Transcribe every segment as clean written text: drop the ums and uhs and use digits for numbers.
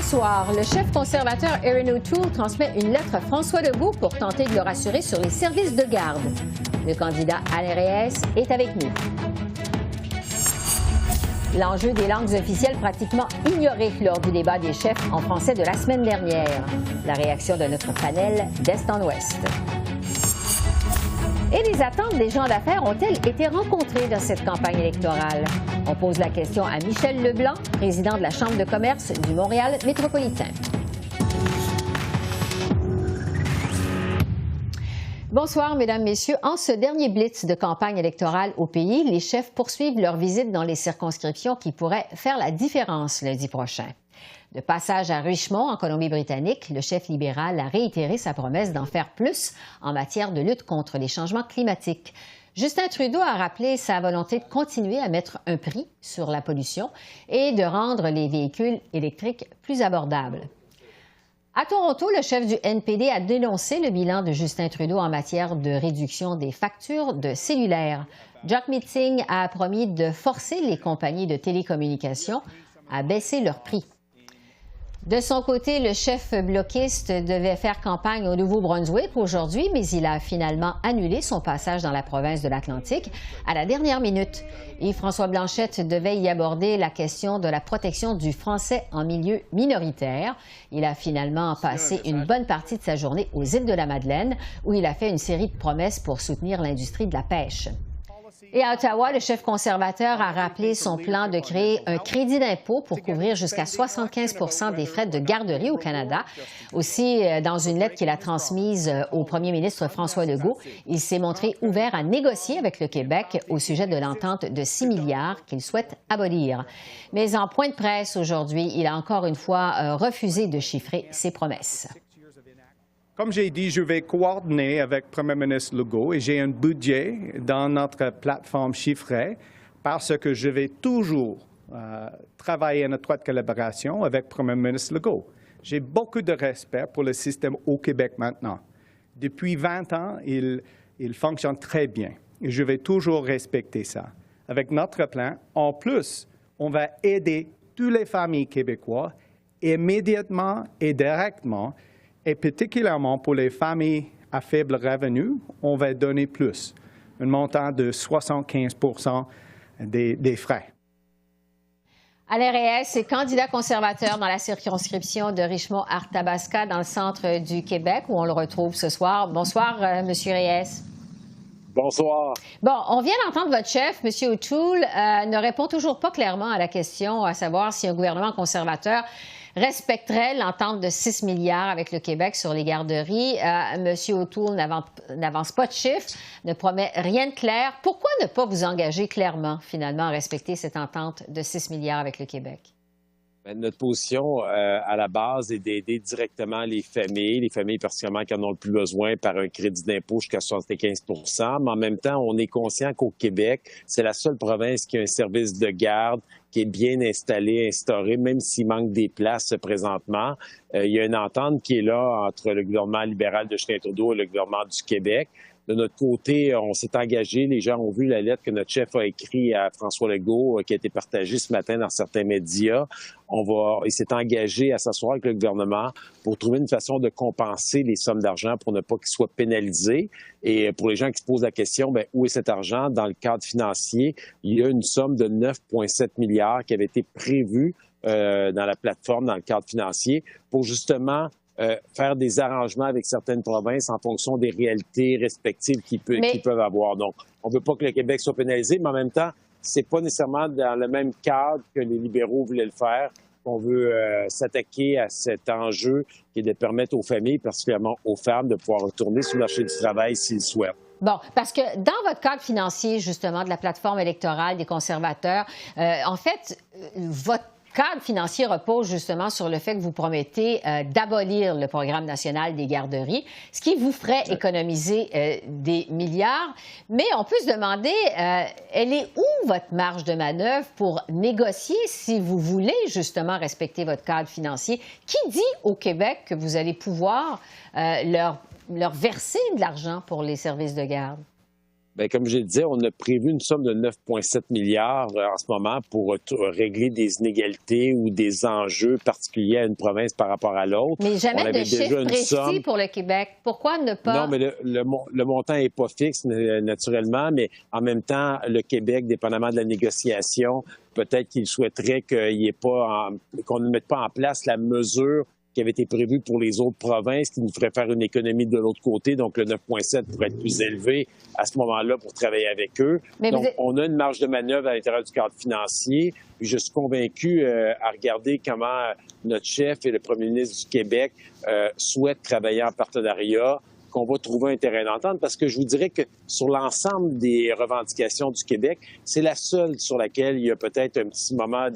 soir, le chef conservateur Erin O'Toole transmet une lettre à François Legault pour tenter de le rassurer sur les services de garde. Le candidat Alain Reyes est avec nous. L'enjeu des langues officielles pratiquement ignoré lors du débat des chefs en français de la semaine dernière. La réaction de notre panel d'Est en Ouest. Et les attentes des gens d'affaires ont-elles été rencontrées dans cette campagne électorale? On pose la question à Michel Leblanc, président de la Chambre de commerce du Montréal métropolitain. Bonsoir, Mesdames, Messieurs. En ce dernier blitz de campagne électorale au pays, les chefs poursuivent leur visite dans les circonscriptions qui pourraient faire la différence lundi prochain. De passage à Richmond, en Colombie-Britannique, le chef libéral a réitéré sa promesse d'en faire plus en matière de lutte contre les changements climatiques. Justin Trudeau a rappelé sa volonté de continuer à mettre un prix sur la pollution et de rendre les véhicules électriques plus abordables. À Toronto, le chef du NPD a dénoncé le bilan de Justin Trudeau en matière de réduction des factures de cellulaire. Jack Meeting a promis de forcer les compagnies de télécommunications à baisser leurs prix. De son côté, le chef bloquiste devait faire campagne au Nouveau-Brunswick aujourd'hui, mais il a finalement annulé son passage dans la province de l'Atlantique à la dernière minute. Yves-François Blanchette devait y aborder la question de la protection du français en milieu minoritaire. Il a finalement passé une bonne partie de sa journée aux îles de la Madeleine, où il a fait une série de promesses pour soutenir l'industrie de la pêche. Et à Ottawa, le chef conservateur a rappelé son plan de créer un crédit d'impôt pour couvrir jusqu'à 75 des frais de garderie au Canada. Aussi, dans une lettre qu'il a transmise au premier ministre François Legault, il s'est montré ouvert à négocier avec le Québec au sujet de l'entente de 6 milliards qu'il souhaite abolir. Mais en point de presse aujourd'hui, il a encore une fois refusé de chiffrer ses promesses. Comme j'ai dit, je vais coordonner avec le Premier ministre Legault et j'ai un budget dans notre plateforme chiffrée parce que je vais toujours travailler en étroite collaboration avec le Premier ministre Legault. J'ai beaucoup de respect pour le système au Québec maintenant. Depuis 20 ans, il fonctionne très bien et je vais toujours respecter ça. Avec notre plan, en plus, on va aider toutes les familles québécoises immédiatement et directement. Et particulièrement pour les familles à faible revenu, on va donner plus, un montant de 75 des frais. Alain Reyes est candidat conservateur dans la circonscription de Richmond-Arthabasca dans le centre du Québec, où on le retrouve ce soir. Bonsoir, M. Reyes. Bonsoir. Bon, on vient d'entendre votre chef, M. O'Toole, ne répond toujours pas clairement à la question, à savoir si un gouvernement conservateur respecterait l'entente de 6 milliards avec le Québec sur les garderies. M. O'Toole n'avance pas de chiffres, ne promet rien de clair. Pourquoi ne pas vous engager clairement, finalement, à respecter cette entente de 6 milliards avec le Québec? Notre position à la base est d'aider directement les familles particulièrement qui en ont le plus besoin, par un crédit d'impôt jusqu'à 75 %. Mais en même temps, on est conscient qu'au Québec, c'est la seule province qui a un service de garde qui est bien installé, instauré, même s'il manque des places présentement. Il y a une entente qui est là entre le gouvernement libéral de Justin Trudeau et le gouvernement du Québec. De notre côté, on s'est engagé. Les gens ont vu la lettre que notre chef a écrite à François Legault, qui a été partagée ce matin dans certains médias. Il s'est engagé à s'asseoir avec le gouvernement pour trouver une façon de compenser les sommes d'argent pour ne pas qu'ils soient pénalisés. Et pour les gens qui se posent la question, où est cet argent? Dans le cadre financier, il y a une somme de 9,7 milliards qui avait été prévue dans la plateforme, dans le cadre financier, pour justement faire des arrangements avec certaines provinces en fonction des réalités respectives qu'ils peuvent avoir. Donc, on ne veut pas que le Québec soit pénalisé, mais en même temps, c'est pas nécessairement dans le même cadre que les libéraux voulaient le faire. On veut s'attaquer à cet enjeu qui est de permettre aux familles, particulièrement aux femmes, de pouvoir retourner sur le marché du travail s'ils souhaitent. Bon, parce que dans votre cadre financier, justement, de la plateforme électorale des conservateurs, en fait, votre cadre financier repose justement sur le fait que vous promettez d'abolir le programme national des garderies, ce qui vous ferait économiser des milliards. Mais on peut se demander, elle est où votre marge de manœuvre pour négocier si vous voulez justement respecter votre cadre financier? Qui dit au Québec que vous allez pouvoir leur verser de l'argent pour les services de garde? Bien, comme je le disais, on a prévu une somme de 9,7 milliards en ce moment pour régler des inégalités ou des enjeux particuliers à une province par rapport à l'autre. Mais jamais de chiffre précis somme pour le Québec. Pourquoi ne pas... Non, mais le montant n'est pas fixe, naturellement, mais en même temps, le Québec, dépendamment de la négociation, peut-être qu'il souhaiterait qu'on ne mette pas en place la mesure qui avait été prévue pour les autres provinces, qui nous ferait faire une économie de l'autre côté. Donc, le 9,7 pourrait être plus élevé à ce moment-là pour travailler avec eux. Mais donc, on a une marge de manœuvre à l'intérieur du cadre financier. Puis je suis convaincu à regarder comment notre chef et le premier ministre du Québec souhaitent travailler en partenariat, qu'on va trouver un terrain d'entente, parce que je vous dirais que sur l'ensemble des revendications du Québec, c'est la seule sur laquelle il y a peut-être un petit moment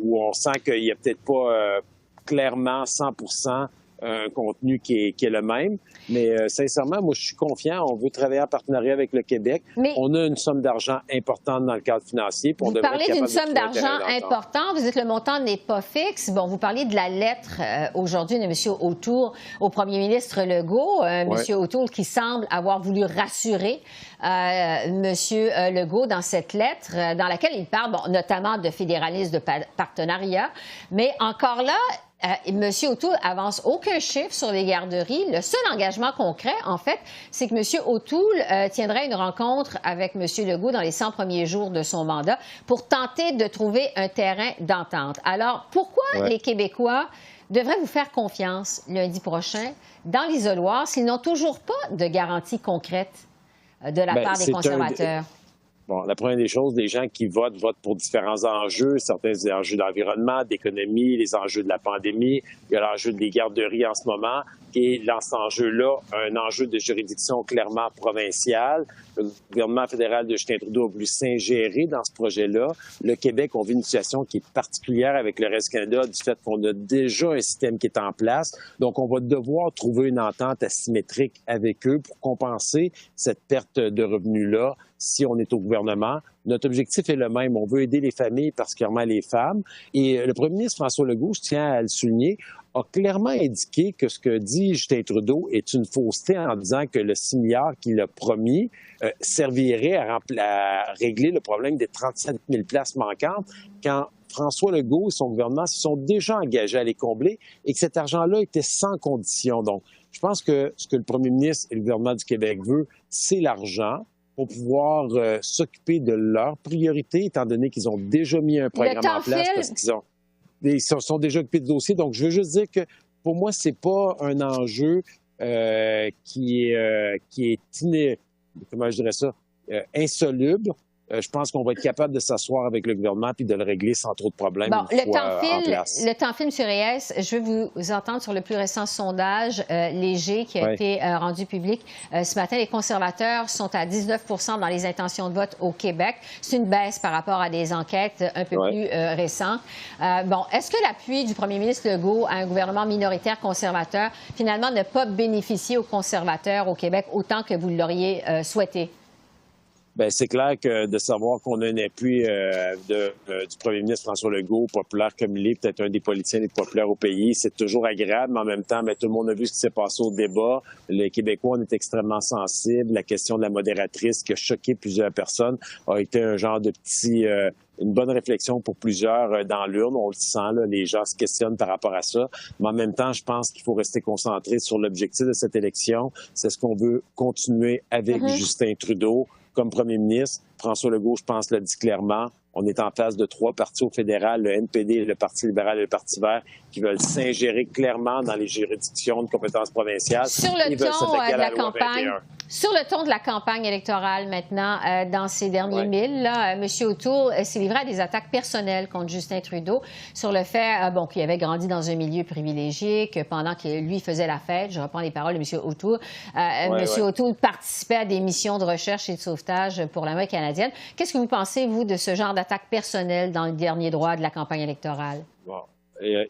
où on sent qu'il n'y a peut-être pas clairement 100% un contenu qui est le même. Mais sincèrement, moi, je suis confiant. On veut travailler en partenariat avec le Québec. Mais on a une somme d'argent importante dans le cadre financier. Vous parlez d'une somme d'argent importante. Vous dites que le montant n'est pas fixe. Bon, vous parlez de la lettre aujourd'hui de M. O'Toole au premier ministre Legault. M. O'Toole qui semble avoir voulu rassurer M. Legault dans cette lettre, dans laquelle il parle notamment de fédéralisme, de partenariat. Mais encore là, M. O'Toole avance aucun chiffre sur les garderies. Le seul engagement concret, en fait, c'est que M. O'Toole tiendrait une rencontre avec M. Legault dans les 100 premiers jours de son mandat pour tenter de trouver un terrain d'entente. Alors, pourquoi les Québécois devraient vous faire confiance lundi prochain dans l'isoloir s'ils n'ont toujours pas de garantie concrète de la part des conservateurs? Bon, la première des choses, les gens qui votent pour différents enjeux, certains enjeux d'environnement, d'économie, les enjeux de la pandémie, il y a l'enjeu des garderies en ce moment, et dans cet enjeu-là, un enjeu de juridiction clairement provinciale. Le gouvernement fédéral de Justin Trudeau a voulu s'ingérer dans ce projet-là. Le Québec, on vit une situation qui est particulière avec le reste du Canada du fait qu'on a déjà un système qui est en place. Donc, on va devoir trouver une entente asymétrique avec eux pour compenser cette perte de revenus-là si on est au gouvernement. Notre objectif est le même. On veut aider les familles, particulièrement les femmes. Et le premier ministre François Legault, je tiens à le souligner, a clairement indiqué que ce que dit Justin Trudeau est une fausseté en disant que le 6 milliards qu'il a promis servirait à régler le problème des 37 000 places manquantes quand François Legault et son gouvernement se sont déjà engagés à les combler et que cet argent-là était sans condition. Donc, je pense que ce que le premier ministre et le gouvernement du Québec veut, c'est l'argent pour pouvoir s'occuper de leurs priorités, étant donné qu'ils ont déjà mis un programme en place parce qu'ils se sont déjà occupés du dossier. Donc, je veux juste dire que pour moi, c'est pas un enjeu qui est comment je dirais ça, insoluble. Je pense qu'on va être capable de s'asseoir avec le gouvernement puis de le régler sans trop de problèmes Le temps file, M. Reyes. Je veux vous entendre sur le plus récent sondage léger qui a été rendu public ce matin. Les conservateurs sont à 19 % dans les intentions de vote au Québec. C'est une baisse par rapport à des enquêtes un peu plus récentes. Est-ce que l'appui du premier ministre Legault à un gouvernement minoritaire conservateur, finalement, n'a pas bénéficié aux conservateurs au Québec autant que vous l'auriez souhaité? Bien, c'est clair que de savoir qu'on a un appui du premier ministre François Legault, populaire comme il est, peut-être un des politiciens les plus populaires au pays, c'est toujours agréable, mais en même temps, tout le monde a vu ce qui s'est passé au débat. Les Québécois, on est extrêmement sensibles. La question de la modératrice qui a choqué plusieurs personnes a été un genre de une bonne réflexion pour plusieurs dans l'urne. On le sent, là, les gens se questionnent par rapport à ça. Mais en même temps, je pense qu'il faut rester concentré sur l'objectif de cette élection. C'est ce qu'on veut continuer avec Justin Trudeau comme premier ministre. François Legault, je pense, l'a dit clairement. On est en face de 3 partis au fédéral, le NPD, le Parti libéral et le Parti vert, qui veulent s'ingérer clairement dans les juridictions de compétences provinciales. Sur le ton de la campagne, sur le ton de la campagne électorale maintenant, dans ces derniers milles, là, M. O'Toole s'est livré à des attaques personnelles contre Justin Trudeau sur le fait qu'il avait grandi dans un milieu privilégié, que pendant que lui faisait la fête, je reprends les paroles de M. O'Toole, M. O'Toole participait à des missions de recherche et de sauvetage pour l'armée canadienne. Qu'est-ce que vous pensez, vous, de ce genre d'attaque personnelle dans le dernier droit de la campagne électorale? Bon.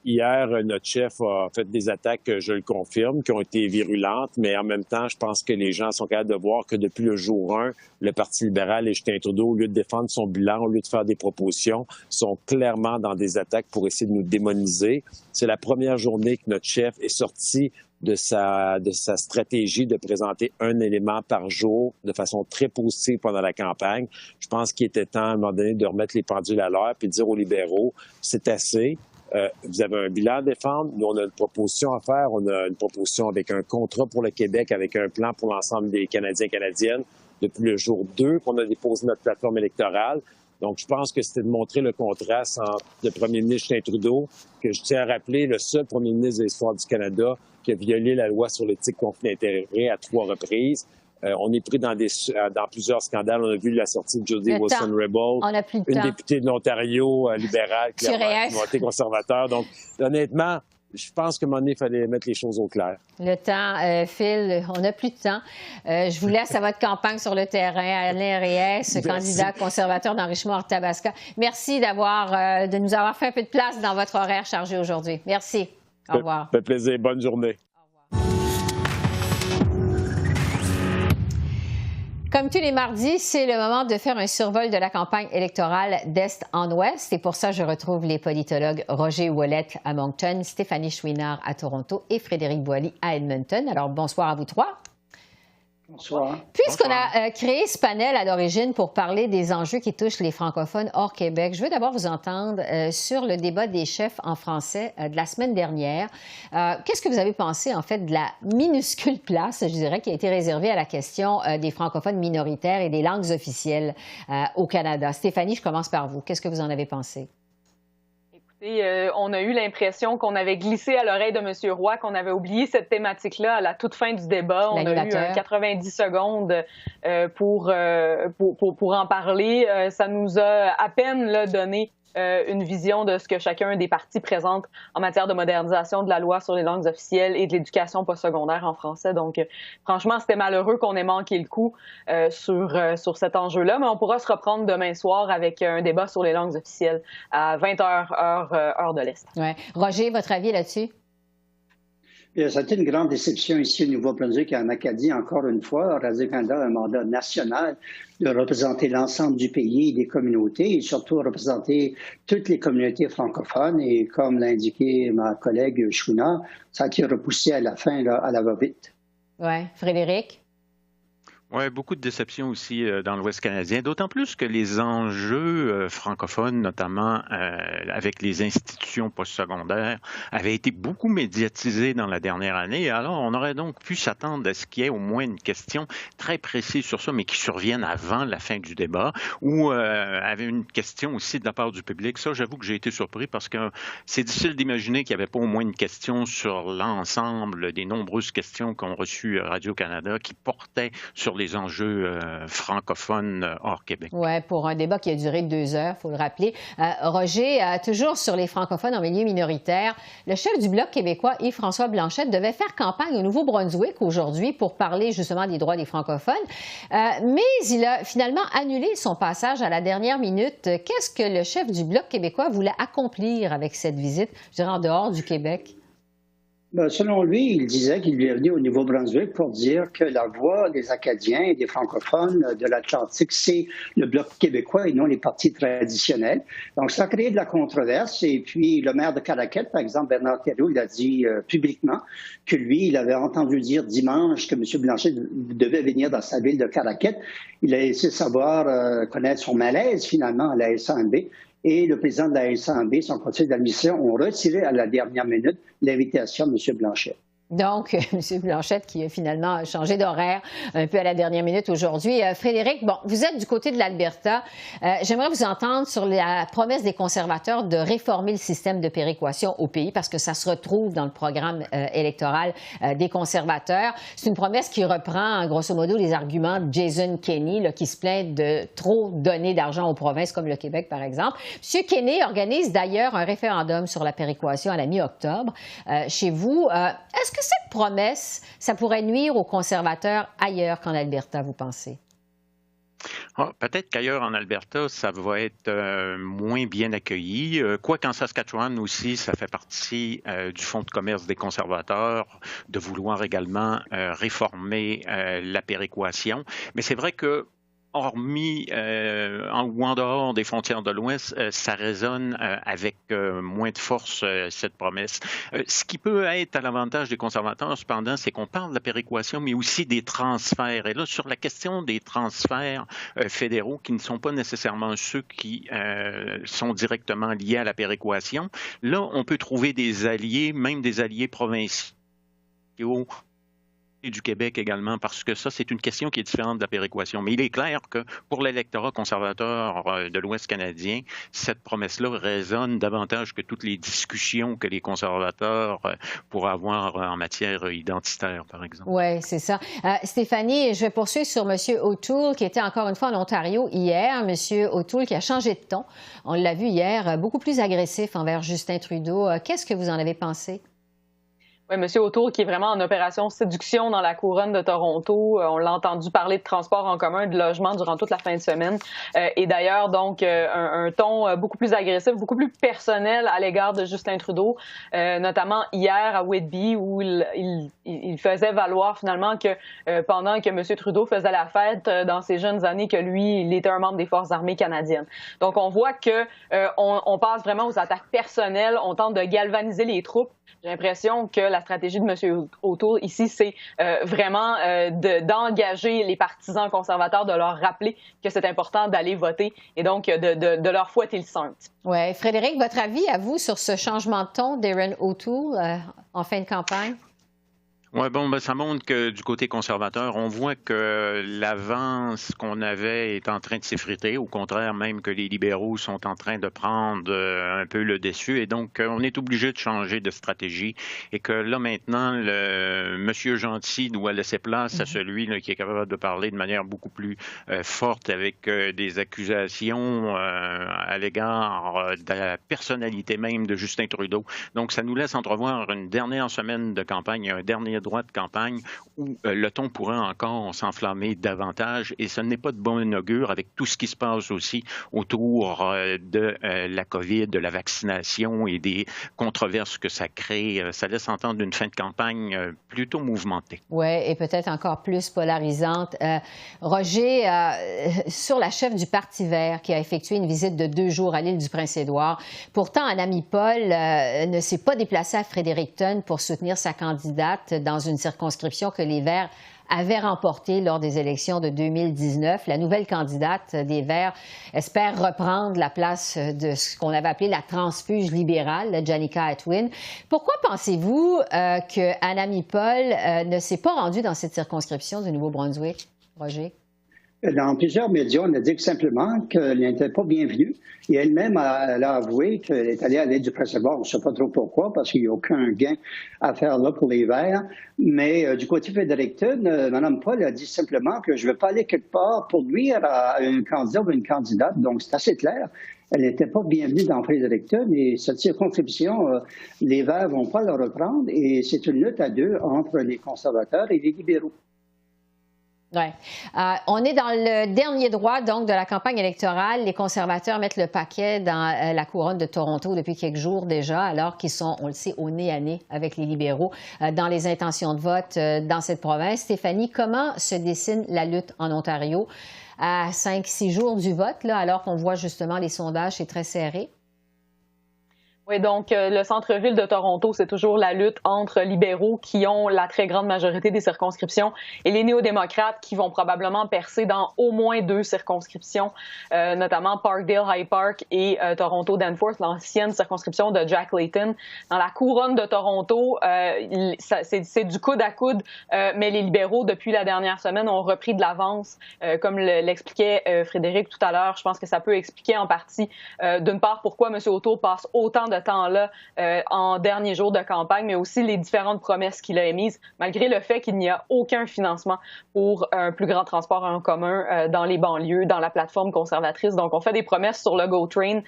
Hier, notre chef a fait des attaques, je le confirme, qui ont été virulentes, mais en même temps, je pense que les gens sont capables de voir que depuis le jour 1, le Parti libéral et Justin Trudeau, au lieu de défendre son bilan, au lieu de faire des propositions, sont clairement dans des attaques pour essayer de nous démoniser. C'est la première journée que notre chef est sorti de sa stratégie de présenter un élément par jour de façon très positive pendant la campagne. Je pense qu'il était temps, à un moment donné, de remettre les pendules à l'heure puis de dire aux libéraux, c'est assez. Vous avez un bilan à défendre. Nous, on a une proposition à faire. On a une proposition avec un contrat pour le Québec, avec un plan pour l'ensemble des Canadiens et Canadiennes depuis le jour 2 qu'on a déposé notre plateforme électorale. Donc, je pense que c'était de montrer le contraste entre le premier ministre Justin Trudeau, que je tiens à rappeler, le seul premier ministre de l'histoire du Canada qui a violé la loi sur l'éthique conflit d'intérêts à 3 reprises. On est pris dans plusieurs scandales. On a vu la sortie de Jody Wilson-Raybould, une députée de l'Ontario libérale qui a été conservateur. Donc, honnêtement, je pense qu'à un moment donné, il fallait mettre les choses au clair. Le temps file, on n'a plus de temps. Je vous laisse à votre campagne sur le terrain. Alain Reyes, candidat conservateur dans Richmond-Arthabasca. Merci de nous avoir fait un peu de place dans votre horaire chargé aujourd'hui. Merci. Au revoir. Ça fait plaisir. Bonne journée. Comme tous les mardis, c'est le moment de faire un survol de la campagne électorale d'Est en Ouest. Et pour ça, je retrouve les politologues Roger Ouellette à Moncton, Stéphanie Chouinard à Toronto et Frédéric Boily à Edmonton. Alors, bonsoir à vous trois. Bonsoir. Puisqu'on a créé ce panel à l'origine pour parler des enjeux qui touchent les francophones hors Québec, je veux d'abord vous entendre sur le débat des chefs en français de la semaine dernière. Qu'est-ce que vous avez pensé, en fait, de la minuscule place, je dirais, qui a été réservée à la question des francophones minoritaires et des langues officielles au Canada? Stéphanie, je commence par vous. Qu'est-ce que vous en avez pensé? On a eu l'impression qu'on avait glissé à l'oreille de M. Roy, qu'on avait oublié cette thématique-là à la toute fin du débat. On a eu 90 secondes pour en parler. Ça nous a à peine donné une vision de ce que chacun des partis présente en matière de modernisation de la loi sur les langues officielles et de l'éducation postsecondaire en français. Donc, franchement, c'était malheureux qu'on ait manqué le coup sur cet enjeu-là, mais on pourra se reprendre demain soir avec un débat sur les langues officielles à 20h, heure de l'Est. Ouais. Roger, votre avis là-dessus? Ça a été une grande déception ici au Nouveau-Brunswick et en Acadie, encore une fois. Radio-Canada a un mandat national de représenter l'ensemble du pays et des communautés, et surtout représenter toutes les communautés francophones. Et comme l'a indiqué ma collègue Chouinard, ça a été repoussé à la fin, à la va-vite. Oui. Frédéric? Oui, beaucoup de déceptions aussi dans l'Ouest canadien, d'autant plus que les enjeux francophones, notamment avec les institutions postsecondaires, avaient été beaucoup médiatisés dans la dernière année. Alors, on aurait donc pu s'attendre à ce qu'il y ait au moins une question très précise sur ça, mais qui survienne avant la fin du débat, ou avait une question aussi de la part du public. Ça, j'avoue que j'ai été surpris parce que c'est difficile d'imaginer qu'il n'y avait pas au moins une question sur l'ensemble des nombreuses questions qu'ont reçues Radio-Canada qui portaient sur les enjeux francophones hors Québec. Oui, pour un débat qui a duré 2 heures, il faut le rappeler. Roger, toujours sur les francophones en milieu minoritaire, le chef du Bloc québécois, Yves-François Blanchet, devait faire campagne au Nouveau-Brunswick aujourd'hui pour parler justement des droits des francophones, mais il a finalement annulé son passage à la dernière minute. Qu'est-ce que le chef du Bloc québécois voulait accomplir avec cette visite, je dirais, en dehors du Québec? Selon lui, il disait qu'il est venu au Nouveau-Brunswick pour dire que la voix des Acadiens et des francophones de l'Atlantique, c'est le Bloc québécois et non les partis traditionnels. Donc, ça a créé de la controverse. Et puis, le maire de Caraquet, par exemple, Bernard Thériault, il a dit publiquement que lui, il avait entendu dire dimanche que M. Blanchet devait venir dans sa ville de Caraquet. Il a laissé savoir, connaître son malaise, finalement, à la SANB. Et le président de la SANB, son conseil d'administration, ont retiré à la dernière minute l'invitation de M. Blanchet. Donc, M. Blanchette qui a finalement changé d'horaire un peu à la dernière minute aujourd'hui. Frédéric, bon, vous êtes du côté de l'Alberta. J'aimerais vous entendre sur la promesse des conservateurs de réformer le système de péréquation au pays parce que ça se retrouve dans le programme électoral des conservateurs. C'est une promesse qui reprend, grosso modo, les arguments de Jason Kenney, là, qui se plaint de trop donner d'argent aux provinces comme le Québec, par exemple. M. Kenney organise d'ailleurs un référendum sur la péréquation à la mi-octobre chez vous. Est-ce que cette promesse, ça pourrait nuire aux conservateurs ailleurs qu'en Alberta, vous pensez? Peut-être qu'ailleurs en Alberta, ça va être moins bien accueilli. Quoiqu'en Saskatchewan aussi, ça fait partie du fonds de commerce des conservateurs de vouloir également réformer la péréquation. Mais c'est vrai que hormis ou en dehors des frontières de l'Ouest, ça résonne avec moins de force, cette promesse. Ce qui peut être à l'avantage des conservateurs, cependant, c'est qu'on parle de la péréquation, mais aussi des transferts. Et là, sur la question des transferts fédéraux, qui ne sont pas nécessairement ceux qui sont directement liés à la péréquation, là, on peut trouver des alliés, même des alliés provinciaux, et du Québec également, parce que ça, c'est une question qui est différente de la péréquation. Mais il est clair que pour l'électorat conservateur de l'Ouest canadien, cette promesse-là résonne davantage que toutes les discussions que les conservateurs pourraient avoir en matière identitaire, par exemple. Oui, c'est ça. Stéphanie, je vais poursuivre sur M. O'Toole, qui était encore une fois en Ontario hier. M. O'Toole qui a changé de ton. On l'a vu hier, beaucoup plus agressif envers Justin Trudeau. Qu'est-ce que vous en avez pensé? Oui, M. O'Toole qui est vraiment en opération séduction dans la couronne de Toronto. On l'a entendu parler de transport en commun, de logement durant toute la fin de semaine. Et d'ailleurs, donc, un ton beaucoup plus agressif, beaucoup plus personnel à l'égard de Justin Trudeau, notamment hier à Whitby, où il faisait valoir finalement que pendant que M. Trudeau faisait la fête dans ses jeunes années, que lui, il était un membre des Forces armées canadiennes. Donc, on voit que on passe vraiment aux attaques personnelles, on tente de galvaniser les troupes. J'ai l'impression que la stratégie de M. O'Toole ici, c'est vraiment d'engager les partisans conservateurs, de leur rappeler que c'est important d'aller voter et donc de leur fouetter le sein. Oui. Frédéric, votre avis à vous sur ce changement de ton d'Erin O'Toole en fin de campagne? Oui, bon, ça montre que du côté conservateur, on voit que l'avance qu'on avait est en train de s'effriter, au contraire même que les libéraux sont en train de prendre un peu le dessus, et donc on est obligé de changer de stratégie, et que là maintenant, le monsieur gentil doit laisser place à celui là, qui est capable de parler de manière beaucoup plus forte, avec des accusations à l'égard de la personnalité même de Justin Trudeau. Donc ça nous laisse entrevoir une dernière semaine de campagne, un dernier droit de campagne où le ton pourrait encore s'enflammer davantage, et ce n'est pas de bon augure avec tout ce qui se passe aussi autour de la COVID, de la vaccination et des controverses que ça crée. Ça laisse entendre une fin de campagne plutôt mouvementée. Oui, et peut-être encore plus polarisante. Roger, sur la chef du Parti vert qui a effectué une visite de 2 jours à l'île du Prince-Édouard. Pourtant, Anna Paul ne s'est pas déplacée à Fredericton pour soutenir sa candidate dans une circonscription que les Verts avaient remportée lors des élections de 2019. La nouvelle candidate des Verts espère reprendre la place de ce qu'on avait appelé la transfuge libérale, Janica Atwin. Pourquoi pensez-vous que Anna Paul ne s'est pas rendue dans cette circonscription du Nouveau-Brunswick, Roger? Dans plusieurs médias, on a dit simplement qu'elle n'était pas bienvenue. Et elle-même, elle a avoué qu'elle est allée à l'île du Prince-Édouard. On ne sait pas trop pourquoi, parce qu'il n'y a aucun gain à faire là pour les Verts. Mais du côté Fredericton, Mme Paul a dit simplement que je ne veux pas aller quelque part pour nuire à un candidat ou une candidate. Donc, c'est assez clair. Elle n'était pas bienvenue dans Fredericton. Et cette circonscription, les Verts ne vont pas la reprendre. Et c'est une lutte à deux entre les conservateurs et les libéraux. Oui. On est dans le dernier droit, donc, de la campagne électorale. Les conservateurs mettent le paquet dans la couronne de Toronto depuis quelques jours déjà, alors qu'ils sont, on le sait, au nez à nez avec les libéraux dans les intentions de vote dans cette province. Stéphanie, comment se dessine la lutte en Ontario à 5-6 jours du vote, là, alors qu'on voit justement les sondages, c'est très serré? Oui, donc le centre-ville de Toronto, c'est toujours la lutte entre libéraux qui ont la très grande majorité des circonscriptions et les néo-démocrates qui vont probablement percer dans au moins 2 circonscriptions, notamment Parkdale High Park et Toronto-Danforth, l'ancienne circonscription de Jack Layton. Dans la couronne de Toronto, c'est du coude à coude, mais les libéraux, depuis la dernière semaine, ont repris de l'avance, comme l'expliquait Frédéric tout à l'heure. Je pense que ça peut expliquer en partie, d'une part, pourquoi M. O'Toole passe autant de temps-là en dernier jour de campagne, mais aussi les différentes promesses qu'il a émises, malgré le fait qu'il n'y a aucun financement pour un plus grand transport en commun dans les banlieues, dans la plateforme conservatrice. Donc, on fait des promesses sur le GO Train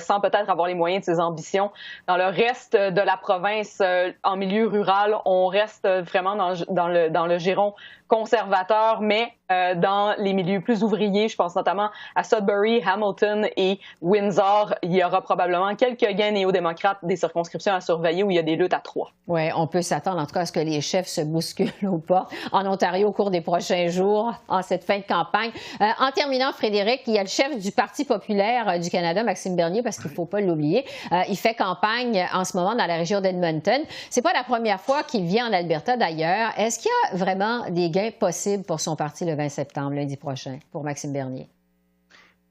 sans peut-être avoir les moyens de ses ambitions. Dans le reste de la province, en milieu rural, on reste vraiment dans le giron conservateur, mais dans les milieux plus ouvriers. Je pense notamment à Sudbury, Hamilton et Windsor. Il y aura probablement quelques gains néo-démocrates des circonscriptions à surveiller où il y a des luttes à 3. Oui, on peut s'attendre en tout cas à ce que les chefs se bousculent ou pas en Ontario au cours des prochains jours, en cette fin de campagne. En terminant, Frédéric, il y a le chef du Parti populaire du Canada, Maxime Bernier, parce qu'il ne faut pas l'oublier. Il fait campagne en ce moment dans la région d'Edmonton. C'est pas la première fois qu'il vient en Alberta d'ailleurs. Est-ce qu'il y a vraiment des gains possibles pour son parti le 20 septembre, lundi prochain, pour Maxime Bernier?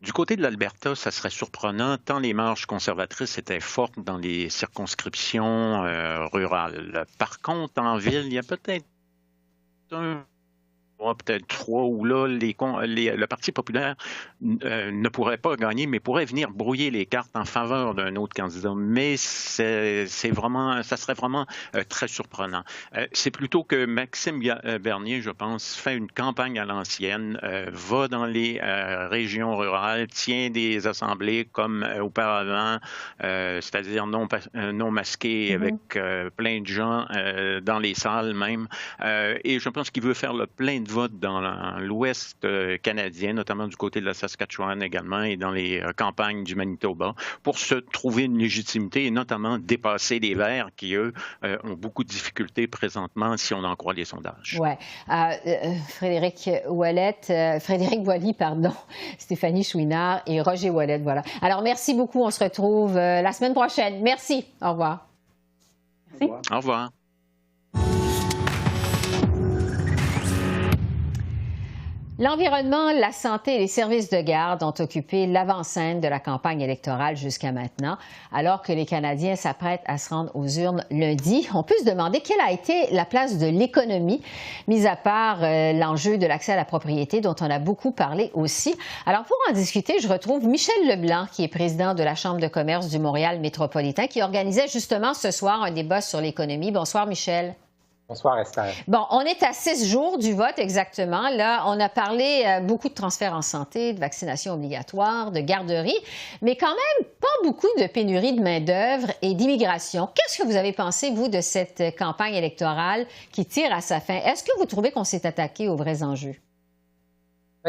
Du côté de l'Alberta, ça serait surprenant, tant les marges conservatrices étaient fortes dans les circonscriptions rurales. Par contre, en ville, il y a peut-être peut-être 3 où là, le Parti populaire ne pourrait pas gagner, mais pourrait venir brouiller les cartes en faveur d'un autre candidat. Mais ça serait vraiment très surprenant. C'est plutôt que Maxime Bernier, je pense, fait une campagne à l'ancienne, va dans les régions rurales, tient des assemblées comme auparavant, c'est-à-dire non masquées, avec plein de gens dans les salles même. Et je pense qu'il veut faire le plein de vote dans l'Ouest canadien, notamment du côté de la Saskatchewan également et dans les campagnes du Manitoba, pour se trouver une légitimité et notamment dépasser les Verts qui, eux, ont beaucoup de difficultés présentement si on en croit les sondages. Oui. Frédéric Boily, pardon, Stéphanie Chouinard et Roger Ouellet, voilà. Alors, merci beaucoup. On se retrouve la semaine prochaine. Merci. Au revoir. Merci. Au revoir. L'environnement, la santé et les services de garde ont occupé l'avant-scène de la campagne électorale jusqu'à maintenant. Alors que les Canadiens s'apprêtent à se rendre aux urnes lundi, on peut se demander quelle a été la place de l'économie, mis à part l'enjeu de l'accès à la propriété dont on a beaucoup parlé aussi. Alors pour en discuter, je retrouve Michel Leblanc, qui est président de la Chambre de commerce du Montréal métropolitain, qui organisait justement ce soir un débat sur l'économie. Bonsoir Michel. Bonsoir, Esther. Bon, on est à 6 jours du vote exactement. Là, on a parlé beaucoup de transferts en santé, de vaccination obligatoire, de garderie, mais quand même pas beaucoup de pénurie de main-d'œuvre et d'immigration. Qu'est-ce que vous avez pensé, vous, de cette campagne électorale qui tire à sa fin? Est-ce que vous trouvez qu'on s'est attaqué aux vrais enjeux?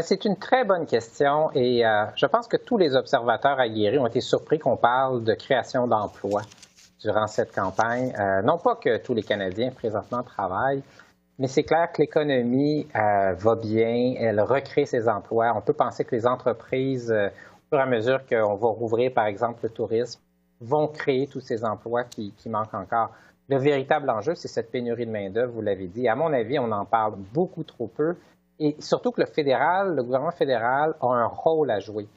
C'est une très bonne question et je pense que tous les observateurs aguerris ont été surpris qu'on parle de création d'emplois durant cette campagne. Non pas que tous les Canadiens présentement travaillent, mais c'est clair que l'économie va bien, elle recrée ses emplois. On peut penser que les entreprises, au fur et à mesure qu'on va rouvrir, par exemple, le tourisme, vont créer tous ces emplois qui manquent encore. Le véritable enjeu, c'est cette pénurie de main-d'œuvre, vous l'avez dit. À mon avis, on en parle beaucoup trop peu. Et surtout que le gouvernement fédéral a un rôle à jouer.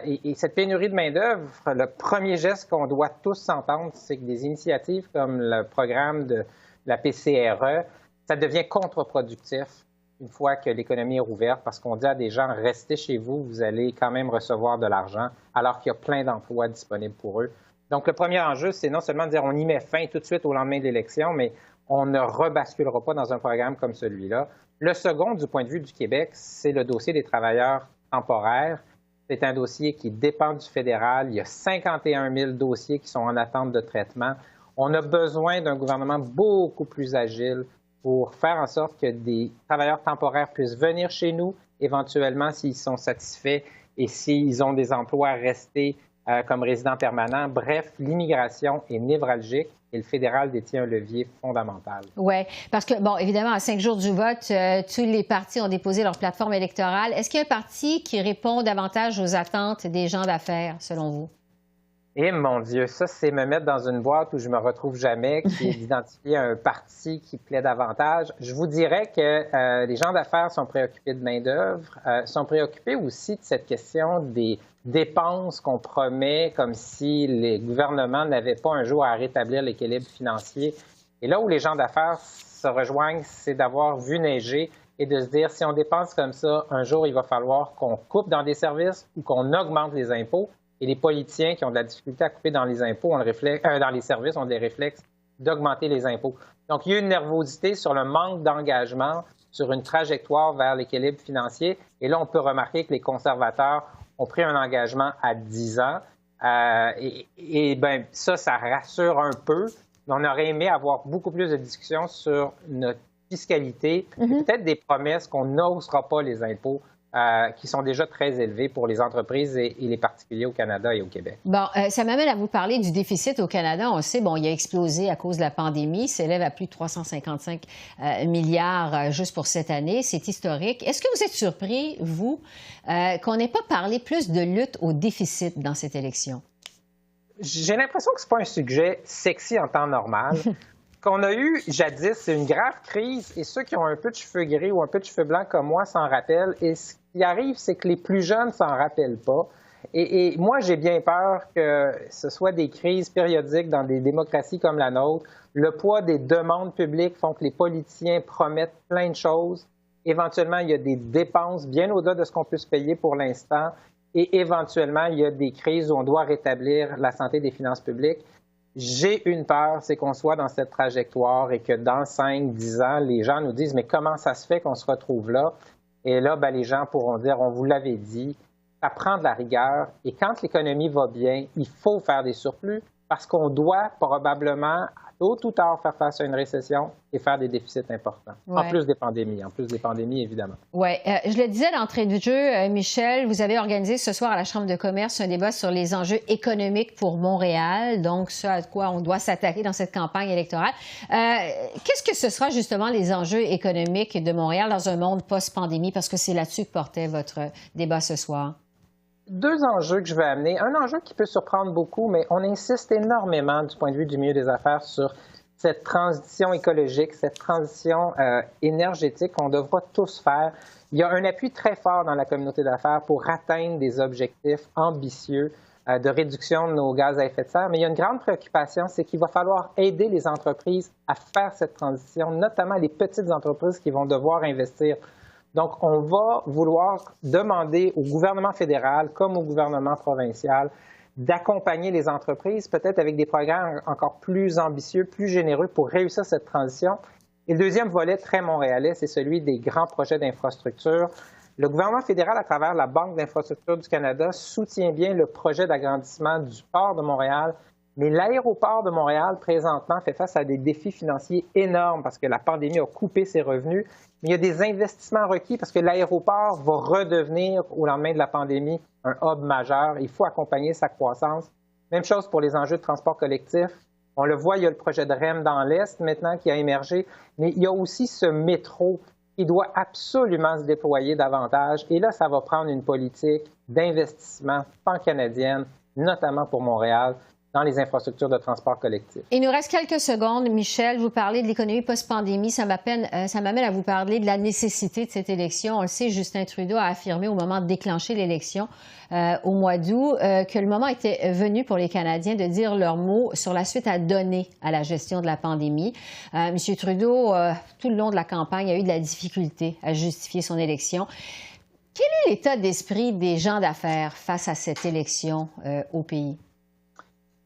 Et cette pénurie de main-d'œuvre, le premier geste qu'on doit tous s'entendre, c'est que des initiatives comme le programme de la PCRE, ça devient contre-productif une fois que l'économie est rouverte parce qu'on dit à des gens, restez chez vous, vous allez quand même recevoir de l'argent alors qu'il y a plein d'emplois disponibles pour eux. Donc, le premier enjeu, c'est non seulement de dire on y met fin tout de suite au lendemain de l'élection, mais on ne rebasculera pas dans un programme comme celui-là. Le second, du point de vue du Québec, c'est le dossier des travailleurs temporaires. C'est un dossier qui dépend du fédéral. Il y a 51 000 dossiers qui sont en attente de traitement. On a besoin d'un gouvernement beaucoup plus agile pour faire en sorte que des travailleurs temporaires puissent venir chez nous, éventuellement s'ils sont satisfaits et s'ils ont des emplois à rester comme résidents permanents. Bref, l'immigration est névralgique et le fédéral détient un levier fondamental. Oui, parce que, bon, évidemment, à 5 jours du vote, tous les partis ont déposé leur plateforme électorale. Est-ce qu'il y a un parti qui répond davantage aux attentes des gens d'affaires, selon vous? Eh mon Dieu, ça, c'est me mettre dans une boîte où je me retrouve jamais, qui est d'identifier un parti qui plaît davantage. Je vous dirais que les gens d'affaires sont préoccupés de main-d'œuvre, sont préoccupés aussi de cette question des dépenses qu'on promet comme si les gouvernements n'avaient pas un jour à rétablir l'équilibre financier. Et là où les gens d'affaires se rejoignent, c'est d'avoir vu neiger et de se dire, si on dépense comme ça, un jour, il va falloir qu'on coupe dans des services ou qu'on augmente les impôts. Et les politiciens qui ont de la difficulté à couper dans les impôts, dans les services, ont des réflexes d'augmenter les impôts. Donc, il y a une nervosité sur le manque d'engagement, sur une trajectoire vers l'équilibre financier. Et là, on peut remarquer que les conservateurs ont pris un engagement à 10 ans. Ça rassure un peu. Mais on aurait aimé avoir beaucoup plus de discussions sur notre fiscalité, peut-être des promesses qu'on n'osera pas les impôts qui sont déjà très élevés pour les entreprises et les particuliers au Canada et au Québec. Bon, ça m'amène à vous parler du déficit au Canada. On sait, bon, il a explosé à cause de la pandémie, s'élève à plus de 355 milliards juste pour cette année. C'est historique. Est-ce que vous êtes surpris, vous, qu'on n'ait pas parlé plus de lutte au déficit dans cette élection? J'ai l'impression que ce n'est pas un sujet sexy en temps normal. Qu'on a eu jadis, c'est une grave crise et ceux qui ont un peu de cheveux gris ou un peu de cheveux blancs comme moi s'en rappellent. Et ce qui arrive, c'est que les plus jeunes ne s'en rappellent pas. Et moi, j'ai bien peur que ce soit des crises périodiques dans des démocraties comme la nôtre. Le poids des demandes publiques font que les politiciens promettent plein de choses. Éventuellement, il y a des dépenses bien au-delà de ce qu'on peut se payer pour l'instant. Et éventuellement, il y a des crises où on doit rétablir la santé des finances publiques. J'ai une peur, c'est qu'on soit dans cette trajectoire et que dans 5-10 ans, les gens nous disent « Mais comment ça se fait qu'on se retrouve là? » Et là, les gens pourront dire « On vous l'avait dit, ça prend de la rigueur. Et quand l'économie va bien, il faut faire des surplus parce qu'on doit probablement, tôt ou tard, faire face à une récession et faire des déficits importants. Ouais. En plus des pandémies, évidemment. Oui. Je le disais d'entrée de jeu, Michel, vous avez organisé ce soir à la Chambre de commerce un débat sur les enjeux économiques pour Montréal, donc ce à quoi on doit s'attaquer dans cette campagne électorale. Qu'est-ce que ce sera justement les enjeux économiques de Montréal dans un monde post-pandémie, parce que c'est là-dessus que portait votre débat ce soir? Deux enjeux que je veux amener. Un enjeu qui peut surprendre beaucoup, mais on insiste énormément du point de vue du milieu des affaires sur cette transition écologique, cette transition énergétique qu'on devra tous faire. Il y a un appui très fort dans la communauté d'affaires pour atteindre des objectifs ambitieux de réduction de nos gaz à effet de serre, mais il y a une grande préoccupation, c'est qu'il va falloir aider les entreprises à faire cette transition, notamment les petites entreprises qui vont devoir investir. Donc, on va vouloir demander au gouvernement fédéral comme au gouvernement provincial d'accompagner les entreprises, peut-être avec des programmes encore plus ambitieux, plus généreux pour réussir cette transition. Et le deuxième volet très montréalais, c'est celui des grands projets d'infrastructure. Le gouvernement fédéral, à travers la Banque d'infrastructure du Canada, soutient bien le projet d'agrandissement du port de Montréal. Mais l'aéroport de Montréal, présentement, fait face à des défis financiers énormes parce que la pandémie a coupé ses revenus. Mais il y a des investissements requis parce que l'aéroport va redevenir, au lendemain de la pandémie, un hub majeur. Il faut accompagner sa croissance. Même chose pour les enjeux de transport collectif. On le voit, il y a le projet de REM dans l'Est maintenant qui a émergé. Mais il y a aussi ce métro qui doit absolument se déployer davantage. Et là, ça va prendre une politique d'investissement pan-canadienne, notamment pour Montréal, dans les infrastructures de transport collectif. Il nous reste quelques secondes. Michel, vous parlez de l'économie post-pandémie. Ça m'amène à vous parler de la nécessité de cette élection. On le sait, Justin Trudeau a affirmé au moment de déclencher l'élection au mois d'août que le moment était venu pour les Canadiens de dire leur mot sur la suite à donner à la gestion de la pandémie. M. Trudeau, tout le long de la campagne, a eu de la difficulté à justifier son élection. Quel est l'état d'esprit des gens d'affaires face à cette élection au pays?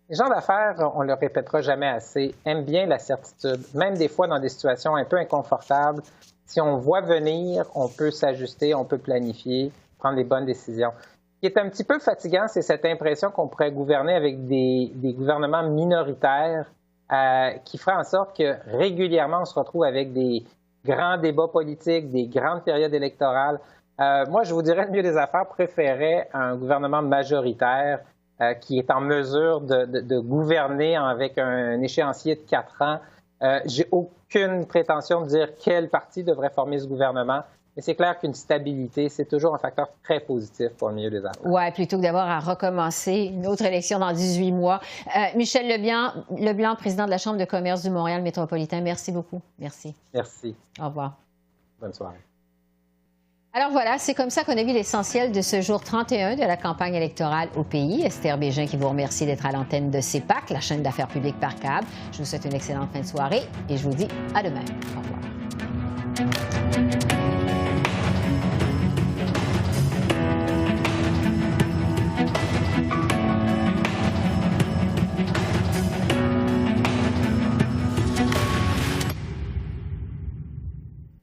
Les gens d'affaires, on ne le répétera jamais assez, aiment bien la certitude, même des fois dans des situations un peu inconfortables. Si on voit venir, on peut s'ajuster, on peut planifier, prendre les bonnes décisions. Ce qui est un petit peu fatigant, c'est cette impression qu'on pourrait gouverner avec des gouvernements minoritaires qui feraient en sorte que régulièrement, on se retrouve avec des grands débats politiques, des grandes périodes électorales. Moi, je vous dirais, le milieu des affaires préférait un gouvernement majoritaire qui est en mesure de gouverner avec un échéancier de 4 ans. J'ai aucune prétention de dire quel parti devrait former ce gouvernement, mais c'est clair qu'une stabilité, c'est toujours un facteur très positif pour le milieu des affaires. Oui, plutôt que d'avoir à recommencer une autre élection dans 18 mois. Michel Leblanc, président de la Chambre de commerce du Montréal métropolitain, merci beaucoup. Merci. Merci. Au revoir. Bonne soirée. Alors voilà, c'est comme ça qu'on a vu l'essentiel de ce jour 31 de la campagne électorale au pays. Esther Bégin qui vous remercie d'être à l'antenne de CEPAC, la chaîne d'affaires publiques par câble. Je vous souhaite une excellente fin de soirée et je vous dis à demain. Au revoir.